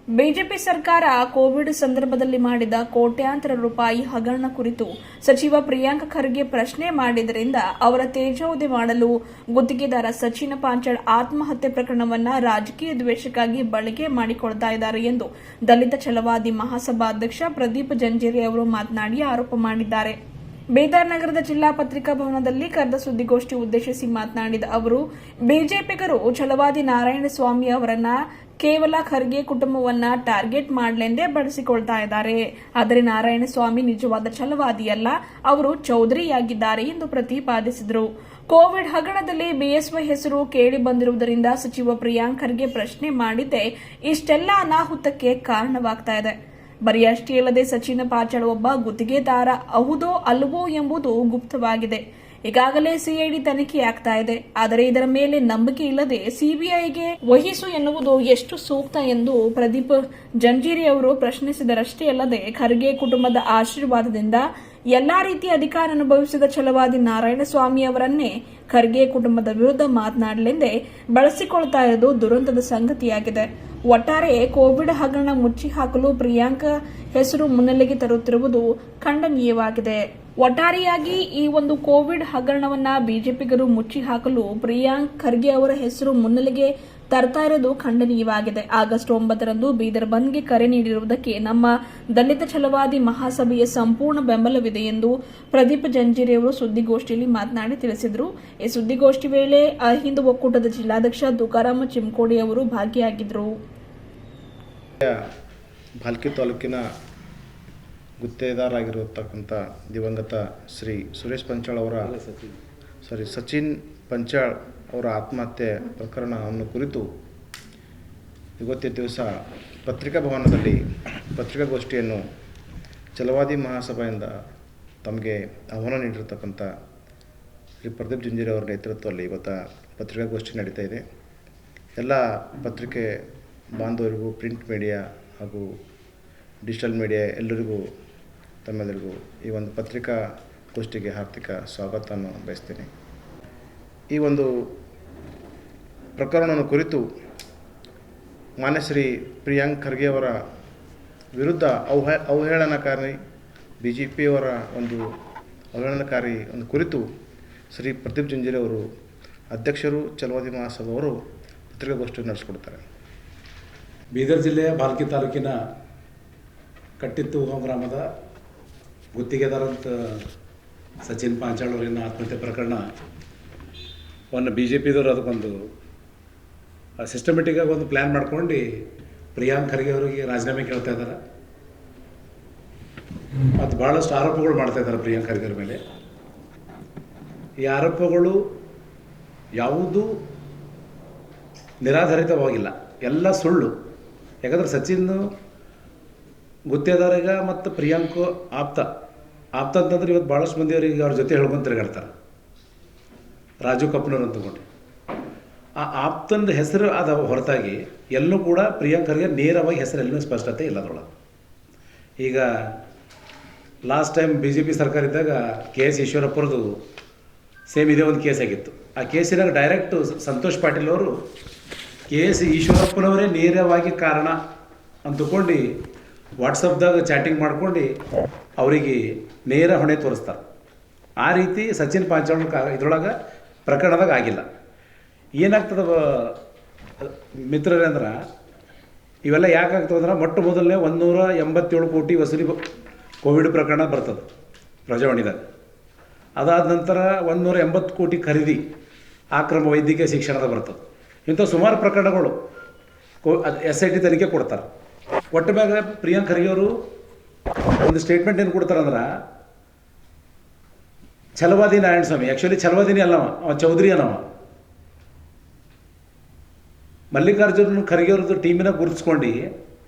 BJP ಸರ್ಕಾರ Covid ಸಂದರ್ಭದಲ್ಲಿ ಮಾಡಿದ ಕೋಟ್ಯಾಂತರ ರೂಪಾಯಿ ಹಗರಣ ಕುರಿತು ಸಚಿವ ಪ್ರಿಯಾಂಕ್ ಖರ್ಗೆ ಪ್ರಶ್ನೆ ಮಾಡಿದ್ದರಿಂದ ಅವರ ತೇಜೋವಧಿ ಮಾಡಲು ಗುತ್ತಿಗೆದಾರ ಸಚಿನ್ ಪಾಂಚಾಳ್ ಆತ್ಮಹತ್ಯೆ ಪ್ರಕರಣವನ್ನು ರಾಜಕೀಯ ದ್ವೇಷಕ್ಕಾಗಿ ಬಳಕೆ ಮಾಡಿಕೊಳ್ತಾ ಇದ್ದಾರೆ ಎಂದು ದಲಿತ ಛಲವಾದಿ ಮಹಾಸಭಾ ಅಧ್ಯಕ್ಷ ಪ್ರದೀಪ್ ಜಂಜೇರಿ ಅವರು ಮಾತನಾಡಿ ಆರೋಪ ಮಾಡಿದ್ದಾರೆ. ಬೀದರ್ ನಗರದ ಜಿಲ್ಲಾ ಪತ್ರಿಕಾ ಭವನದಲ್ಲಿ ಕರೆದ ಸುದ್ದಿಗೋಷ್ಠಿ ಉದ್ದೇಶಿಸಿ ಮಾತನಾಡಿದ ಅವರು, ಬಿಜೆಪಿಗರು ಛಲವಾದಿ ನಾರಾಯಣಸ್ವಾಮಿ ಅವರನ್ನ ಕೇವಲ ಖರ್ಗೆ ಕುಟುಂಬವನ್ನ ಟಾರ್ಗೆಟ್ ಮಾಡಲೆಂದೇ ಬಳಸಿಕೊಳ್ತಾ ಇದ್ದಾರೆ. ಆದರೆ ನಾರಾಯಣಸ್ವಾಮಿ ನಿಜವಾದ ಛಲವಾದಿಯಲ್ಲ, ಅವರು ಚೌಧರಿಯಾಗಿದ್ದಾರೆ ಎಂದು ಪ್ರತಿಪಾದಿಸಿದರು. ಕೋವಿಡ್ ಹಗರಣದಲ್ಲಿ ಬಿಎಸ್ವೈ ಹೆಸರು ಕೇಳಿ ಬಂದಿರುವುದರಿಂದ ಸಚಿವ ಪ್ರಿಯಾಂಕ್ ಖರ್ಗೆ ಪ್ರಶ್ನೆ ಮಾಡಿದ್ದೇ ಇಷ್ಟೆಲ್ಲ ಅನಾಹುತಕ್ಕೆ ಕಾರಣವಾಗ್ತಾ ಇದೆ. ಬರೀ ಅಷ್ಟೇ ಅಲ್ಲದೆ ಸಚಿನ್ ಪಾಂಚಾಳ್ ಒಬ್ಬ ಗುತ್ತಿಗೆದಾರ ಹೌದೋ ಅಲ್ಲವೋ ಎಂಬುದು ಗುಪ್ತವಾಗಿದೆ. ಈಗಾಗಲೇ ಸಿಐಡಿ ತನಿಖೆ ಆಗ್ತಾ ಇದೆ. ಆದರೆ ಇದರ ಮೇಲೆ ನಂಬಿಕೆ ಇಲ್ಲದೆ ಸಿಬಿಐಗೆ ವಹಿಸು ಎನ್ನುವುದು ಎಷ್ಟು ಸೂಕ್ತ ಎಂದು ಪ್ರದೀಪ್ ಜಂಜೀರಿ ಅವರು ಪ್ರಶ್ನಿಸಿದರಷ್ಟೇ ಅಲ್ಲದೆ ಖರ್ಗೆ ಕುಟುಂಬದ ಆಶೀರ್ವಾದದಿಂದ ಎಲ್ಲಾ ರೀತಿಯ ಅಧಿಕಾರ ಅನುಭವಿಸಿದ ಛಲವಾದಿ ನಾರಾಯಣಸ್ವಾಮಿ ಅವರನ್ನೇ ಖರ್ಗೆ ಕುಟುಂಬದ ವಿರುದ್ಧ ಮಾತನಾಡಲೆಂದೇ ಬಳಸಿಕೊಳ್ತಾ ಇರೋದು ದುರಂತದ ಸಂಗತಿಯಾಗಿದೆ. ಒಟ್ಟಾರೆ ಕೋವಿಡ್ ಹಗರಣ ಮುಚ್ಚಿ ಹಾಕಲು ಪ್ರಿಯಾಂಕ್ ಹೆಸರು ಮುನ್ನೆಲೆಗೆ ತರುತ್ತಿರುವುದು ಖಂಡನೀಯವಾಗಿದೆ. ಒಟ್ಟಾರೆಯಾಗಿ ಈ ಒಂದು ಕೋವಿಡ್ ಹಗರಣವನ್ನ ಬಿಜೆಪಿಗರು ಮುಚ್ಚಿ ಹಾಕಲು ಪ್ರಿಯಾಂಕ್ ಖರ್ಗೆ ಅವರ ಹೆಸರು ಮುನ್ನೆಲೆಗೆ ತರ್ತಾ ಇರೋದು ಖಂಡನೀಯವಾಗಿದೆ. ಆಗಸ್ಟ್ 9ರಂದು ಬೀದರ್ ಬಂದ್ಗೆ ಕರೆ ನೀಡಿರುವುದಕ್ಕೆ ನಮ್ಮ ದಲಿತ ಛಲವಾದಿ ಮಹಾಸಭೆಯ ಸಂಪೂರ್ಣ ಬೆಂಬಲವಿದೆ ಎಂದು ಪ್ರದೀಪ್ ಜಂಜೀರಿ ಅವರು ಸುದ್ದಿಗೋಷ್ಠಿಯಲ್ಲಿ ಮಾತನಾಡಿ ತಿಳಿಸಿದರು. ಈ ಸುದ್ದಿಗೋಷ್ಠಿ ವೇಳೆ ಹಿಂದೂ ಒಕ್ಕೂಟದ ಜಿಲ್ಲಾಧ್ಯಕ್ಷ ತುಕಾರಾಮ ಚಿಮ್ಕೋಡಿ ಅವರು ಭಾಗಿಯಾಗಿದ್ದರು. ಭಾಲ್ಕಿ ತಾಲೂಕಿನ ಗುತ್ತೇದಾರರಾಗಿರತಕ್ಕಂಥ ದಿವಂಗತ ಶ್ರೀ ಸಚಿನ್ ಪಂಚಾಳ್ ಅವರ ಆತ್ಮಹತ್ಯೆ ಪ್ರಕರಣವನ್ನು ಕುರಿತು ಇವತ್ತಿನ ದಿವಸ ಪತ್ರಿಕಾ ಭವನದಲ್ಲಿ ಪತ್ರಿಕಾಗೋಷ್ಠಿಯನ್ನು ಛಲವಾದಿ ಮಹಾಸಭೆಯಿಂದ ತಮಗೆ ಆಹ್ವಾನ ನೀಡಿರತಕ್ಕಂಥ ಶ್ರೀ ಪ್ರದೀಪ್ ಜಂಜೀರಿ ಅವರ ನೇತೃತ್ವದಲ್ಲಿ ಇವತ್ತು ಪತ್ರಿಕಾಗೋಷ್ಠಿ ನಡೀತಾ ಇದೆ. ಎಲ್ಲ ಪತ್ರಿಕೆ ಬಾಂಧವರಿಗೂ, ಪ್ರಿಂಟ್ ಮೀಡಿಯಾ ಹಾಗೂ ಡಿಜಿಟಲ್ ಮೀಡಿಯಾ ಎಲ್ಲರಿಗೂ ತಮ್ಮೆಲ್ಲರಿಗೂ ಈ ಒಂದು ಪತ್ರಿಕಾಗೋಷ್ಠಿಗೆ ಹಾರ್ದಿಕ ಸ್ವಾಗತವನ್ನು ಬಯಸ್ತೇನೆ. ಈ ಒಂದು ಪ್ರಕರಣವನ್ನು ಕುರಿತು ಮಾನ್ಯ ಶ್ರೀ ಪ್ರಿಯಾಂಕ್ ಖರ್ಗೆ ಅವರ ವಿರುದ್ಧ ಅವಹೇಳನಕಾರಿ ಬಿಜೆಪಿಯವರ ಒಂದು ಅವಹೇಳನಕಾರಿ ಒಂದು ಕುರಿತು ಶ್ರೀ ಪ್ರದೀಪ್ ಜಂಜೀರಿ ಅವರು ಅಧ್ಯಕ್ಷರು ಛಲವಾದಿ ಮಹಾಸಭಾ ಅವರು ಪತ್ರಿಕಾಗೋಷ್ಠಿ ನಡೆಸಿಕೊಡ್ತಾರೆ. ಬೀದರ್ ಜಿಲ್ಲೆಯ ಭಾಲ್ಕಿ ತಾಲೂಕಿನ ಕಟ್ಟಿತ್ತು ಗ್ರಾಮದ ಗುತ್ತಿಗೆದಾರಂತ ಸಚಿನ್ ಪಾಂಚಾಳ್ ಅವರಿನ ಆತ್ಮಹತ್ಯೆ ಪ್ರಕರಣವನ್ನು ಬಿಜೆಪಿದವರು ಅದಕ್ಕೊಂದು ಸಿಸ್ಟಮೆಟಿಕ್ಕಾಗಿ ಒಂದು ಪ್ಲ್ಯಾನ್ ಮಾಡ್ಕೊಂಡು ಪ್ರಿಯಾಂಕ್ ಖರ್ಗೆ ಅವರಿಗೆ ರಾಜೀನಾಮೆ ಕೇಳ್ತಾ ಇದ್ದಾರೆ ಮತ್ತು ಭಾಳಷ್ಟು ಆರೋಪಗಳು ಮಾಡ್ತಾ ಇದ್ದಾರೆ ಪ್ರಿಯಾಂಕ್ ಖರ್ಗೆ ಅವ್ರ ಮೇಲೆ. ಈ ಆರೋಪಗಳು ಯಾವುದೂ ನಿರಾಧಾರಿತವಾಗಿಲ್ಲ, ಎಲ್ಲ ಸುಳ್ಳು. ಯಾಕಂದ್ರೆ ಸಚಿನ್ ಗುತ್ತೇದಾರಿಗ ಮತ್ತು ಪ್ರಿಯಾಂಕ್ ಆಪ್ತ ಅಂತಂದ್ರೆ ಇವತ್ತು ಭಾಳಷ್ಟು ಮಂದಿ ಅವರಿಗೆ ಅವ್ರ ಜೊತೆ ಹೇಳ್ಕೊಂಡು ತಿರುಗಾಡ್ತಾರೆ. ರಾಜು ಕಪ್ನವ್ರು ಅಂತಕೊಂಡು ಆ ಆಪ್ತಂದು ಹೆಸರು ಅದ ಹೊರತಾಗಿ ಎಲ್ಲೂ ಕೂಡ ಪ್ರಿಯಾಂಕ್ ಖರ್ಗೆ ನೇರವಾಗಿ ಹೆಸರು ಎಲ್ಲೂ ಸ್ಪಷ್ಟತೆ ಇಲ್ಲ ಅದರೊಳಗೆ. ಈಗ ಲಾಸ್ಟ್ ಟೈಮ್ BJP ಸರ್ಕಾರ ಇದ್ದಾಗ KS ಈಶ್ವರಪ್ಪರದು ಸೇಮ್ ಇದೇ ಒಂದು ಕೇಸ್ ಆಗಿತ್ತು. ಆ ಕೇಸಿನಾಗ ಡೈರೆಕ್ಟು ಸಂತೋಷ್ ಪಾಟೀಲ್ ಅವರು KS ಈಶ್ವರಪ್ಪನವರೇ ನೇರವಾಗಿ ಕಾರಣ ಅಂತಕೊಂಡು ವಾಟ್ಸಪ್ದಾಗ ಚಾಟಿಂಗ್ ಮಾಡ್ಕೊಂಡು ಅವರಿಗೆ ನೇರ ಹೊಣೆ ತೋರಿಸ್ತಾರೆ. ಆ ರೀತಿ ಸಚಿನ್ ಪಾಂಚಾಳ್ ಇದ್ರೊಳಗೆ ಪ್ರಕರಣದಾಗ ಆಗಿಲ್ಲ. ಏನಾಗ್ತದೆ ಮಿತ್ರರೇ ಅಂದ್ರೆ ಇವೆಲ್ಲ ಯಾಕಾಗ್ತದಂದ್ರೆ ಮೊಟ್ಟ ಮೊದಲನೇ 187 ಕೋಟಿ ವಸೂಲಿ ಕೋವಿಡ್ ಪ್ರಕರಣ ಬರ್ತದೆ ಪ್ರಜಾವಾಣಿದಾಗ. ಅದಾದ ನಂತರ 180 ಕೋಟಿ ಖರೀದಿ ಅಕ್ರಮ ವೈದ್ಯಕೀಯ ಶಿಕ್ಷಣದ ಬರ್ತದೆ. ಇಂಥ ಸುಮಾರು ಪ್ರಕರಣಗಳು SIT ತನಿಖೆ ಕೊಡ್ತಾರೆ. ಒಟ್ಟು ಮ್ಯಾಗ ಪ್ರಿಯಾಂಕ್ ಖರ್ಗೆ ಅವರು ಒಂದು ಸ್ಟೇಟ್ಮೆಂಟ್ ಏನು ಕೊಡ್ತಾರಂದ್ರೆ ಛಲವಾದಿ ನಾರಾಯಣಸ್ವಾಮಿ, ಆ್ಯಕ್ಚುಲಿ ಛಲವಾದಿನೇ ಅಲ್ಲವ, ಅವ ಚೌಧರಿ ಅನ್ನವ. ಮಲ್ಲಿಕಾರ್ಜುನ್ ಖರ್ಗೆ ಅವ್ರದ್ದು ಟೀಮಿನ ಗುರುತಿಸ್ಕೊಂಡು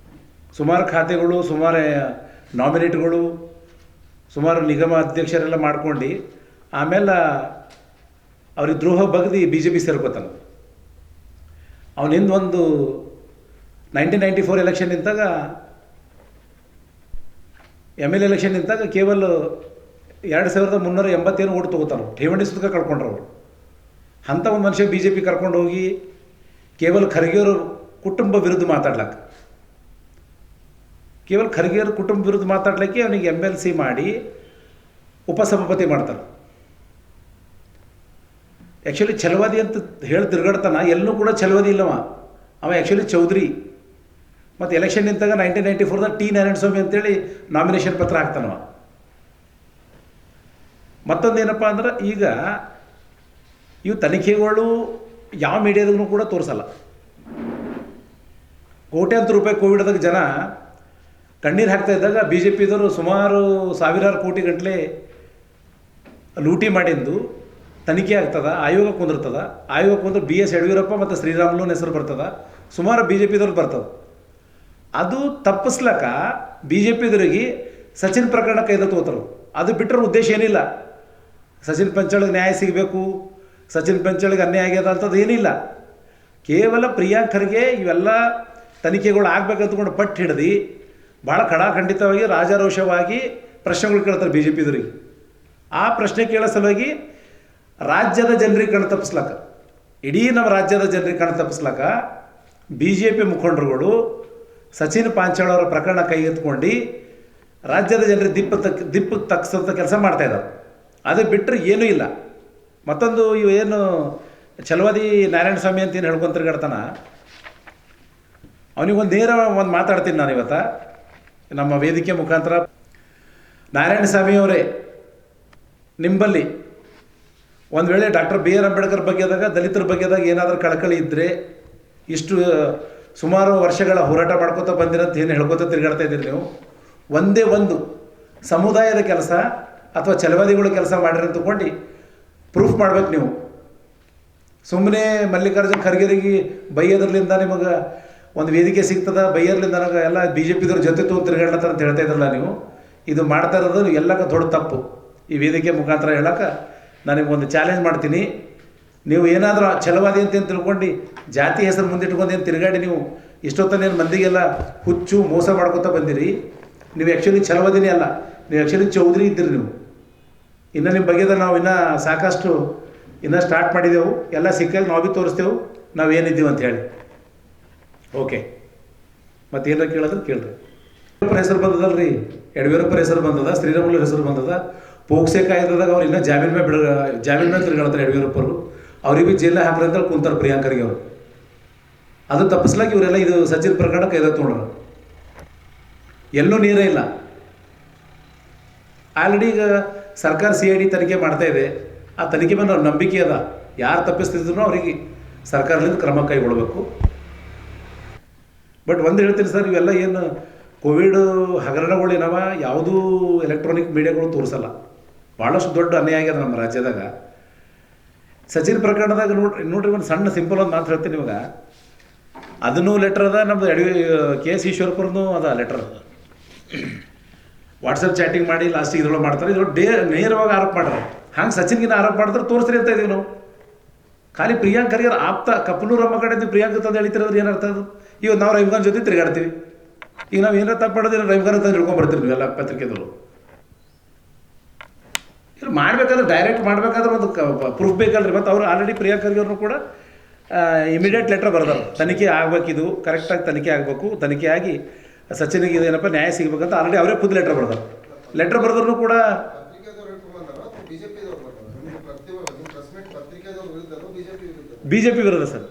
ಸುಮಾರು ಖಾತೆಗಳು, ಸುಮಾರು ನಾಮಿನೇಟ್ಗಳು, ಸುಮಾರು ನಿಗಮ ಅಧ್ಯಕ್ಷರೆಲ್ಲ ಮಾಡ್ಕೊಂಡು ಆಮೇಲೆ ಅವ್ರಿಗೆ ದ್ರೋಹ ಬಗ್ದು BJP ಸೇರ್ಕೋತಾನೆ. ಅವನಿಂದ ಒಂದು 1994 ಎಲೆಕ್ಷನ್ ನಿಂತಾಗ MLA ಎಲೆಕ್ಷನ್ ನಿಂತಾಗ ಕೇವಲ 2387 ಓಟ್ ತೊಗೋತಾರೆ. ಠೇವಣಿ ಸುತ್ತ ಕಳ್ಕೊಂಡ್ರು ಅವರು. ಅಂಥ ಒಂದು ಮನುಷ್ಯ BJP ಕರ್ಕೊಂಡು ಹೋಗಿ ಕೇವಲ ಖರ್ಗೆಯವರು ಕುಟುಂಬ ವಿರುದ್ಧ ಮಾತಾಡ್ಲಕ್ಕೆ ಕೇವಲ ಖರ್ಗೆಯವ್ರ ಕುಟುಂಬ ವಿರುದ್ಧ ಮಾತಾಡಲಿಕ್ಕೆ ಅವನಿಗೆ MLC ಮಾಡಿ ಉಪಸಭಾಪತಿ ಮಾಡ್ತಾರೆ. ಆ್ಯಕ್ಚುಲಿ ಛಲವಾದಿ ಅಂತ ಹೇಳಿ ತಿರುಗಾಡ್ತಾನ, ಎಲ್ಲೂ ಕೂಡ ಛಲವಾದಿ ಇಲ್ಲವ. ಅವ ಆ್ಯಕ್ಚುಲಿ ಚೌಧರಿ. ಮತ್ತು ಎಲೆಕ್ಷನ್ ನಿಂತಾಗ 1994ದಾಗ ಟಿ ನಾರಾಯಣಸ್ವಾಮಿ ಅಂತೇಳಿ ನಾಮಿನೇಷನ್ ಪತ್ರ ಹಾಕ್ತಾನವ. ಮತ್ತೊಂದೇನಪ್ಪ ಅಂದ್ರೆ, ಈಗ ಇವು ತನಿಖೆಗಳು ಯಾವ ಮೀಡಿಯಾದಾಗೂ ಕೂಡ ತೋರಿಸಲ್ಲ. ಕೋಟ್ಯಾಂತರ ರೂಪಾಯಿ ಕೋವಿಡ್ದಾಗ ಜನ ಕಣ್ಣೀರು ಹಾಕ್ತಾ ಇದ್ದಾಗ BJPದವರು ಸುಮಾರು ಸಾವಿರಾರು ಕೋಟಿ ಗಟ್ಟಲೆ ಲೂಟಿ ಮಾಡಿದ್ದು ತನಿಖೆ ಆಗ್ತದ, ಆಯೋಗ ಕುಂದಿರ್ತದ. ಆಯೋಗ ಕುಂದ್ರೆ BS ಯಡಿಯೂರಪ್ಪ ಮತ್ತು ಶ್ರೀರಾಮುಲುನ ಹೆಸರು ಬರ್ತದ, ಸುಮಾರು BJPದವ್ರು ಬರ್ತದೆ. ಅದು ತಪ್ಪಿಸ್ಲಕ್ಕ BJPದವ್ರಿಗೆ ಸಚಿನ್ ಪ್ರಕರಣ ಕೈದ ತಗೋತಾರೆ. ಅದು ಬಿಟ್ಟರೆ ಉದ್ದೇಶ ಏನಿಲ್ಲ. ಸಚಿನ್ ಪಂಚಾಳಿಗೆ ನ್ಯಾಯ ಸಿಗಬೇಕು, ಸಚಿನ್ ಪಂಚಾಳಿಗೆ ಅನ್ಯಾಯ ಆಗ್ಯದ ಅಂಥದ್ದು ಏನಿಲ್ಲ. ಕೇವಲ ಪ್ರಿಯಾಂಕ್ ಖರ್ಗೆ ಇವೆಲ್ಲ ತನಿಖೆಗಳು ಆಗ್ಬೇಕಂತಕೊಂಡು ಪಟ್ಟು ಹಿಡ್ದು ಭಾಳ ಖಡಾಖಂಡಿತವಾಗಿ ರಾಜಾರೋಷವಾಗಿ ಪ್ರಶ್ನೆಗಳು ಕೇಳ್ತಾರೆ BJPದವ್ರಿಗೆ. ಆ ಪ್ರಶ್ನೆ ಕೇಳೋ ಸಲುವಾಗಿ ರಾಜ್ಯದ ಜನರಿಗೆ ಕಣ್ಣು ತಪ್ಪಿಸ್ಲಕ್ಕ, ಇಡೀ ನಮ್ಮ ರಾಜ್ಯದ ಜನರಿಗೆ ಕಣ್ಣು ತಪ್ಪಿಸ್ಲಕ್ಕ BJP ಮುಖಂಡರುಗಳು ಸಚಿನ್ ಪಾಂಚಾಳ್ ಅವರ ಪ್ರಕರಣ ಕೈಗೆತ್ಕೊಂಡು ರಾಜ್ಯದ ಜನರಿಗೆ ದಿಪ್ಪು ತಗ್ಸೋಂಥ ಕೆಲಸ ಮಾಡ್ತಾಯಿದ್ದಾರೆ. ಅದು ಬಿಟ್ಟರೆ ಏನೂ ಇಲ್ಲ. ಮತ್ತೊಂದು ಇವು ಏನು ಛಲವಾದಿ ನಾರಾಯಣಸ್ವಾಮಿ ಅಂತ ಏನು ಹೇಳ್ಕೊಂಡು ತಿರ್ಗಾಡ್ತಾನ, ಅವನಿಗೊಂದು ನೇರ ಒಂದು ಮಾತಾಡ್ತೀನಿ ನಾನು ಇವತ್ತು ನಮ್ಮ ವೇದಿಕೆ ಮುಖಾಂತರ. ನಾರಾಯಣಸ್ವಾಮಿ ಅವರೇ, ನಿಂಬಲ್ಲಿ ಒಂದು ವೇಳೆ ಡಾಕ್ಟರ್ BR ಅಂಬೇಡ್ಕರ್ ಬಗ್ಗೆದಾಗ, ದಲಿತರ ಬಗ್ಗೆದಾಗ ಏನಾದರೂ ಕಳಕಳಿ ಇದ್ದರೆ, ಇಷ್ಟು ಸುಮಾರು ವರ್ಷಗಳ ಹೋರಾಟ ಮಾಡ್ಕೋತಾ ಬಂದಿರಂತ ಏನು ಹೇಳ್ಕೊತ ತಿರುಗಾಡ್ತಾ ಇದ್ದೀರಿ ನೀವು, ಒಂದೇ ಒಂದು ಸಮುದಾಯದ ಕೆಲಸ ಅಥವಾ ಛಲವಾದಿಗಳ ಕೆಲಸ ಮಾಡಿರಿ ಅಂತಕೊಂಡು ಪ್ರೂಫ್ ಮಾಡ್ಬೇಕು ನೀವು. ಸುಮ್ಮನೆ ಮಲ್ಲಿಕಾರ್ಜುನ್ ಖರ್ಗೆರಿಗೆ ಬೈಯೋದ್ರಲಿಂದ ನಿಮಗೆ ಒಂದು ವೇದಿಕೆ ಸಿಗ್ತದ, ಬೈಯರ್ಲಿಂದ ನನಗೆ ಎಲ್ಲ BJPದವ್ರ ಜೊತೆ ತೊಗೊಂಡು ತಿರುಗಾಡ್ಲತ್ತಾರ ಅಂತ ಹೇಳ್ತಾ ಇದ್ರಲ್ಲ ನೀವು. ಇದು ಮಾಡ್ತಾ ಇರೋದು ಎಲ್ಲಕ್ಕ ದೊಡ್ಡ ತಪ್ಪು. ಈ ವೇದಿಕೆ ಮುಖಾಂತರ ಹೇಳಕ್ಕೆ ನಾನು ನಿಮ್ಗೊಂದು ಚಾಲೆಂಜ್ ಮಾಡ್ತೀನಿ. ನೀವು ಏನಾದರೂ ಛಲವಾದಿ ಅಂತ ಏನು ತಿಳ್ಕೊಂಡು ಜಾತಿ ಹೆಸರು ಮುಂದಿಟ್ಕೊಂಡು ಏನು ತಿರುಗಾಡಿ ನೀವು ಇಷ್ಟೊತ್ತನೇನು ಮಂದಿಗೆಲ್ಲ ಹುಚ್ಚು ಮೋಸ ಮಾಡ್ಕೊತಾ ಬಂದಿರಿ. ನೀವು ಆ್ಯಕ್ಚುಲಿ ಛಲವಾದಿನೇ ಅಲ್ಲ, ನೀವು ಆ್ಯಕ್ಚುಲಿ ಚೌಧರಿ ಇದ್ದೀರಿ ನೀವು. ಇನ್ನು ನಿಮ್ಮ ಬಗ್ಗೆದ ನಾವು ಇನ್ನೂ ಸಾಕಷ್ಟು ಇನ್ನೂ ಸ್ಟಾರ್ಟ್ ಮಾಡಿದೆವು. ಎಲ್ಲ ಸಿಕ್ಕಾಗ ನಾವು ಭೀ ತೋರಿಸ್ತೇವೆ ನಾವು ಏನಿದ್ದೀವಿ ಅಂತ ಹೇಳಿ. ಓಕೆ, ಮತ್ತೇನಾರ ಕೇಳಿದ್ರೆ ಕೇಳ್ರಿ. ಹೆಸರು ಬಂದದಲ್ಲ ರೀ, ಯಡಿಯೂರಪ್ಪರ ಹೆಸರು ಬಂದದ, ಶ್ರೀರಾಮುಲು ಹೆಸರು ಬಂದದ. ಪೋಕ್ಸೆ ಕಾಯ್ದದಾಗ ಅವ್ರು ಇನ್ನೂ ಜಾಮೀನು ಮೇಲೆ ತಿರುಗಾಡ್ತಾರೆ ಯಡಿಯೂರಪ್ಪರು. ಅವ್ರಿಗೆ ಭೀ ಜೈಲಿಗೆ ಹಾಕ್ರಿ ಅಂತ ಕುಂತಾರೆ ಪ್ರಿಯಾಂಕ್ ಖರ್ಗೆ ಅವರು. ಅದು ತಪ್ಪಿಸ್ಲಾಕ ಇವರೆಲ್ಲ ಇದು ಸಚಿನ್ ಪ್ರಕರಣ ಕೈದತ್ತು ನೋಡ್ರ. ಎಲ್ಲೂ ನೀರೇ ಇಲ್ಲ. ಆಲ್ರೆಡಿ ಈಗ ಸರ್ಕಾರ CID ತನಿಖೆ ಮಾಡ್ತಾ ಇದೆ. ಆ ತನಿಖೆ ಮೇಲೆ ಅವ್ರ ನಂಬಿಕೆ ಅದ. ಯಾರು ತಪ್ಪಿಸ್ತಿದ್ರು ಅವರಿಗೆ ಸರ್ಕಾರದಿಂದ ಕ್ರಮ ಕೈಗೊಳ್ಳಬೇಕು. ಬಟ್ ಒಂದು ಹೇಳ್ತೀನಿ ಸರ್, ಇವೆಲ್ಲ ಏನು ಕೋವಿಡ್ ಹಗರಣಗಳು ಏನವ ಯಾವುದೂ ಎಲೆಕ್ಟ್ರಾನಿಕ್ ಮೀಡಿಯಾಗಳು ತೋರಿಸಲ್ಲ. ಭಾಳಷ್ಟು ದೊಡ್ಡ ಅನ್ಯಾಯ ಆಗ್ಯದ ನಮ್ಮ ರಾಜ್ಯದಾಗ. ಸಚಿನ್ ಪ್ರಕರಣದಾಗ ನೋಡ್ರಿ ಒಂದು ಸಣ್ಣ ಸಿಂಪಲ್ ಒಂದು ಮಾತು ಹೇಳ್ತೀನಿ ಇವಾಗ. ಅದನ್ನೂ ಲೆಟ್ರ್ ಅದ, ನಮ್ಮದು KS ಈಶ್ವರಪ್ಪರದ್ದು ಅದ ಲೆಟ್ರ್. ವಾಟ್ಸಪ್ ಚಾಟಿಂಗ್ ಮಾಡಿ ಲಾಸ್ಟಿಗೆ ಇದ್ರೊಳಗೆ ಮಾಡ್ತಾರೆ. ಇದ್ರೊಳಗೆ ನೇರವಾಗಿ ಆರೋಪ ಮಾಡ್ತಾರೆ. ಹಂಗೆ ಸಚಿನ್ಗಿನ ಆರೋಪ ಮಾಡಿದ್ರೆ ತೋರಿಸ್ರಿ ಅಂತ ಇದೀವಿ ನಾವು. ಖಾಲಿ ಪ್ರಿಯಾಂಕ್ ಖರ್ಗೆ ಆಪ್ತ ಕಪ್ಪಲೂರಮ್ಮ ಕಡೆ ಪ್ರಿಯಾಂಕ್ ತಂದು ಹೇಳ್ತಿರೋದ್ರೆ ಏನರ್ಥ ಅದು? ಈಗ ನಾವು ರವಿಖಾನ್ ಜೊತೆ ತಿರುಗಾಡ್ತೀವಿ. ಈಗ ನಾವು ಏನಾರ ತಪ್ಪು ಮಾಡೋದು ರವಿಖಾನ್ ತಂದು ಹಿಡ್ಕೊಂಡ್ಬರ್ತೀವಿ ನೀವೆಲ್ಲ ಪತ್ರಿಕೆದವರು. ಇಲ್ಲಿ ಮಾಡಬೇಕಾದ್ರೆ ಡೈರೆಕ್ಟ್ ಮಾಡಬೇಕಾದ್ರೆ ಒಂದು ಪ್ರೂಫ್ ಬೇಕಲ್ರಿ. ಮತ್ತು ಅವರು ಆಲ್ರೆಡಿ ಪ್ರಿಯಾಂಕ್ ಖರ್ಗೆ ಅವ್ರನ್ನೂ ಕೂಡ ಇಮಿಡಿಯೇಟ್ ಲೆಟ್ರ್ ಬರ್ದಾರೆ. ತನಿಖೆ ಆಗಬೇಕಿದು, ಕರೆಕ್ಟಾಗಿ ತನಿಖೆ ಆಗಬೇಕು, ತನಿಖೆ ಆಗಿ ಸಚಿನ್ಗೆ ಇದೇನಪ್ಪ ನ್ಯಾಯ ಸಿಗಬೇಕಂತ ಆಲ್ರೆಡಿ ಅವರೇ ಖುದ್ದು ಲೆಟ್ರ್ ಬರ್ದಾರೆ. ಲೆಟ್ರ್ ಬರ್ದ್ರು ಕೂಡ BJP ವಿರೋಧ ಸರ್.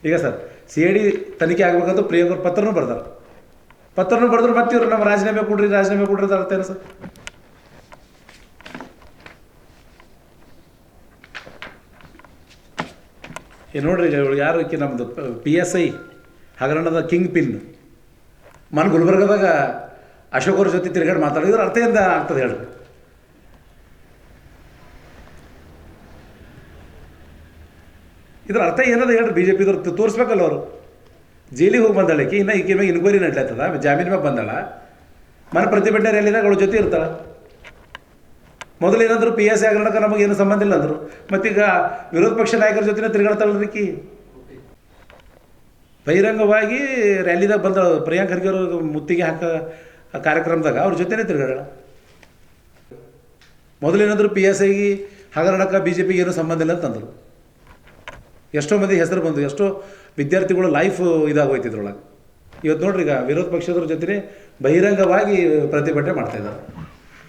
ಈಗ ಸರ್ CID ತನಿಖೆ ಆಗ್ಬೇಕಂತ ಪ್ರಿಯಾಂಕ್ ಅವ್ರ ಪತ್ರನೂ ಬರ್ತಾರೆ. ಪತ್ರನೂ ಬರೆದ್ರು ಮತ್ತೆ ಇವರು ನಮ್ಮ ರಾಜೀನಾಮೆ ಕೊಡ್ರಿ ಅಂತ ಅರ್ಥ ಏನು ಸರ್? ಈ ನೋಡ್ರಿ ಯಾರು ಈಕಿ ನಮ್ಮದು PSI ಹಗರಣದ ಕಿಂಗ್ ಪಿನ್ ಗುಲ್ಬರ್ಗದಾಗ ಅಶೋಕ್ ಅವ್ರ ಜೊತೆ ತಿರುಗಾಡಿ ಮಾತಾಡಿದ್ರೆ ಅರ್ಥ ಏನು ಆಗ್ತದೆ ಹೇಳ್ರಿ? ಇದ್ರ ಅರ್ಥ ಏನದ ಹೇಳ್ರಿ? BJPದವ್ರು ತೋರಿಸ್ಬೇಕಲ್ಲ. ಅವರು ಜೈಲಿಗೆ ಹೋಗಿ ಬಂದಾಳಕ್ಕೆ, ಇನ್ನು ಈಕೆ ಮ್ಯಾಗ ಇನ್ಕ್ವೈರಿ ನಡ್ಲತ್ತದ, ಜಾಮೀನು ಮ್ಯಾಗ ಬಂದಾಳ, ಮನೆ ಪ್ರತಿಭಟನೆ ರ್ಯಾಲಿದಾಗ ಅವಳ ಜೊತೆ ಇರ್ತಾಳೆ. ಮೊದಲು ಏನಂದ್ರು PSI ಹಗರಣಕ್ಕೆ ನಮಗೇನು ಸಂಬಂಧ ಇಲ್ಲ ಅಂದರು. ಮತ್ತೀಗ ವಿರೋಧ ಪಕ್ಷ ನಾಯಕರ ಜೊತೆ ತಿರುಗಾಡ್ತಾಳ್ರಿಕಿ. ಬಹಿರಂಗವಾಗಿ ರ್ಯಾಲಿದಾಗ ಬಂದ ಪ್ರಿಯಾಂಕ್ ಖರ್ಗೆ ಅವರು ಮುತ್ತಿಗೆ ಹಾಕೋ ಕಾರ್ಯಕ್ರಮದಾಗ ಅವ್ರ ಜೊತೆನೇ ತಿರುಗಾಡೋಣ. ಮೊದಲೇನಾದರೂ PSIಗೆ ಹಗರಣಕ್ಕೆ BJPಗೆ ಏನೂ ಸಂಬಂಧ ಇಲ್ಲ ಅಂತಂದರು. ಎಷ್ಟೋ ಮಂದಿ ಹೆಸರು ಬಂದು, ಎಷ್ಟೋ ವಿದ್ಯಾರ್ಥಿಗಳು ಲೈಫ್ ಇದಾಗೋಯ್ತು ಇದ್ರೊಳಗೆ. ಇವತ್ತು ನೋಡ್ರಿ ಈಗ ವಿರೋಧ ಪಕ್ಷದವ್ರ ಜೊತೆ ಬಹಿರಂಗವಾಗಿ ಪ್ರತಿಭಟನೆ ಮಾಡ್ತಾಯಿದ್ದಾರೆ.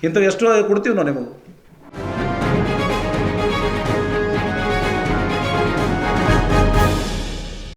ಇಂಥವು ಎಷ್ಟು ಕೊಡ್ತೀವಿ ನಾವು ನಿಮಗೆ.